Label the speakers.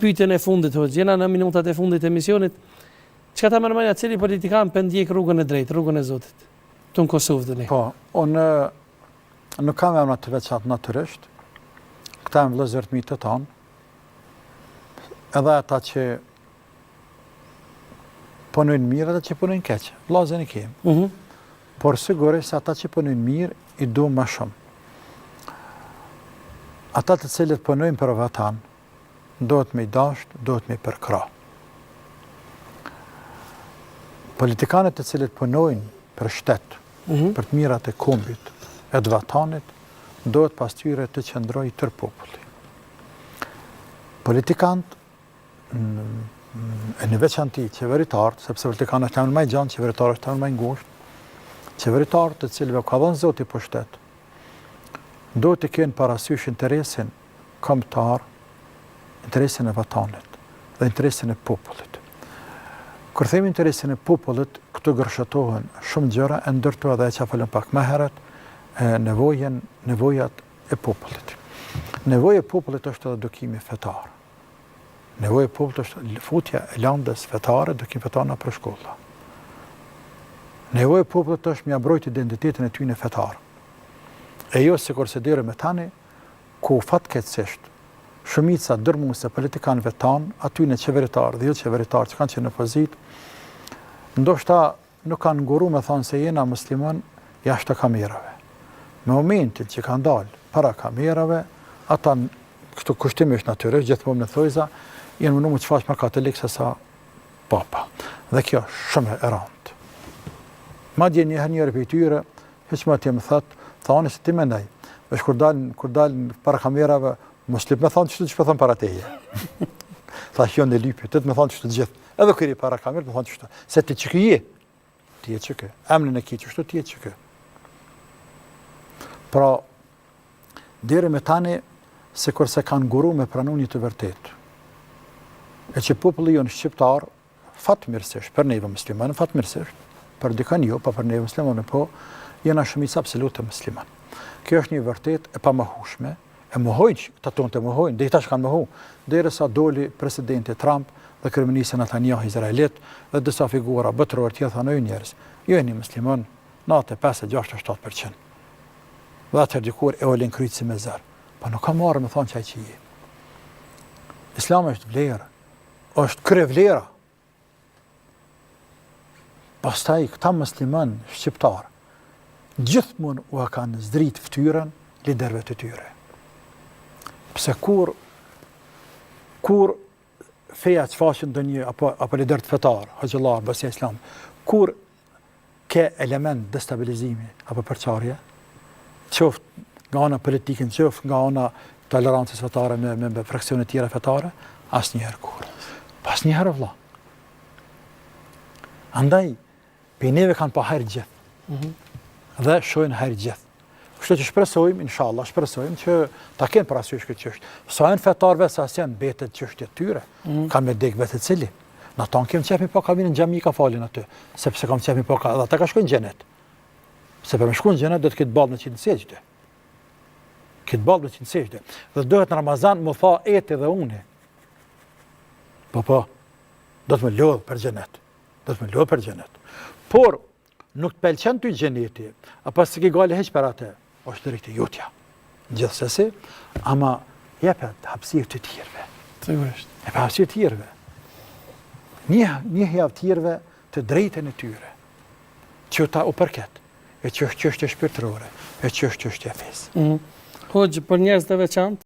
Speaker 1: Pyetjen e fundit, jena në minutat e fundit të emisionit. Çka ta mërmanja, cili politikan për ndjek rrugën e drejtë, rrugën e Zotit? Të në Kosovë të ne.
Speaker 2: Po, unë nuk kam emra të veçantë natyrisht. Këta e vëllezër të mi të tanë. Edhe ata që punojnë mirë, ata që punojnë keq. Vllazën e kemi. Por sigurisht ata që punojnë mirë i duam më shumë. Ata të cilët punojnë për vatan, dohet me i dasht, dohet me i përkra. Politikanët të cilët punojnë për shtet, për të mirat e kombit, e të vatanit, dohet pas tyre të qëndroj tërë populli. Politikanët, e në veçanti qeveritarët, sepse politikanët është temën më i gjanë, qeveritarët është temën më i ngushtë, qeveritarët të cilëve ka dhënë Zoti pushtet, dohet të kenë parasysh interesin kombëtar, interesin e vatanit dhe interesin e popullit. Kur themi interesin e popullit, këtu gërshëtohen shumë gjëra, e ndërto edhe që falem pak më herët, nevojat e popullit. Nevoja e popullit është edhe edukimi fetar. Nevoja e popullit është futja e landës fetare, edukim fetar në për shkolla. Nevoja e popullit është mja mbrojt identitetin e tyne fetar. E jo sikur se dere me tani, ku fatkeqësisht shumica dërmuese politikanëve tanë, aty në qeveritarë dhe jo qeveritarë që kanë qenë në pozit, ndoshta nuk kanë nguru me thonë se jena musliman jashtë kamerave. Me momentin që kanë dalë para kamerave, ata këtu kushtimisht natyrisht, gjithmonë në thojza, jenë më numë që faqë më katolik se sa papa. Dhe kjo shumë e randë. Madje njëherë për i tyre, heq ma të jemë thonë se ti mendaj. Vesh kur dalën para kamerave, muslim me thonë qështu që për thonë para teje. Tha kjo në lypi, të me thonë qështu të gjithë. Edhe kërë i para kamerë, me thonë qështu. Se ti që këje, ti e që kë. Emnin e ki qështu, ti e që kë. Pra, deri me tani, se kurse kanë guru me pranu një të vërtet. E që populli jonë shqiptar, fatë mirësisht, për neve muslimanë, fatë mirësisht, për dikan jo, pa për neve muslimanë, po, jena shumica absolute musliman. Kjo është një vërtet e pa mëhushme, e mëhojnë, të tonë të mëhojnë, dhe i tash kanë mëhu, deri sa doli presidenti Trump dhe kryeministri Netanyahu Izraelit dhe disa figura botërore tjetër thanë njerëz, jo jeni musliman, 95-67%. Dhe atëherë dikur e olin kryt si me zër. Pa nuk ka marrë me thonë qaj që je. Islami është vlerë, është krye vlera. Pastaj këta musliman shqiptar gjithmonë u kanë zdrit ftyrën liderëve të tyre. Pse kur feja që faqen dhe një, apo lider të fetar, Hoxhallar, Basia Islam, kur ke element destabilizimi apo përqarje, qoftë nga ana politikën, qoftë nga ana tolerancës fetare me fraksione tjera fetare, asnjëherë kur. Pas njëherë vëlla. Andaj, për neve kanë pa hajrë gjithë. Dhe shojnë hajrë gjithë. Kështu që shpresojmë, inshallah, shpresojmë që ta kenë parasysh këtë çështje. Sa janë fetarëve, sa janë betet çështje tyre, kanë me dek vetë cili. Na ton kem çepi pa kamin në xhami ka falin aty, sepse kam çepi pa ka, ata ka shkojnë në xhenet. Se për me shkuën në xhenet do të ketë ballë në 100 sejdë. Këtë ballë në 100 sejdë. Dhe dohet në Ramazan më tha eti dhe unë. Po, do të më lodh për xhenet. Do të më lodh për xhenet. Por nuk të pëlqen ty xheneti, apo s'ke gale heq për atë, është drejtë jotja. Gjithsesi, ama jepet hapësirë të tjerëve.
Speaker 1: Sigurisht.
Speaker 2: Jepet hapësirë të tjerëve. Një javë tjerëve të drejtën e tyre, që ta u përket, e që është çështje shpirtërore, e që është çështje fesë.
Speaker 1: Hoxh, për njerëz të veçantë,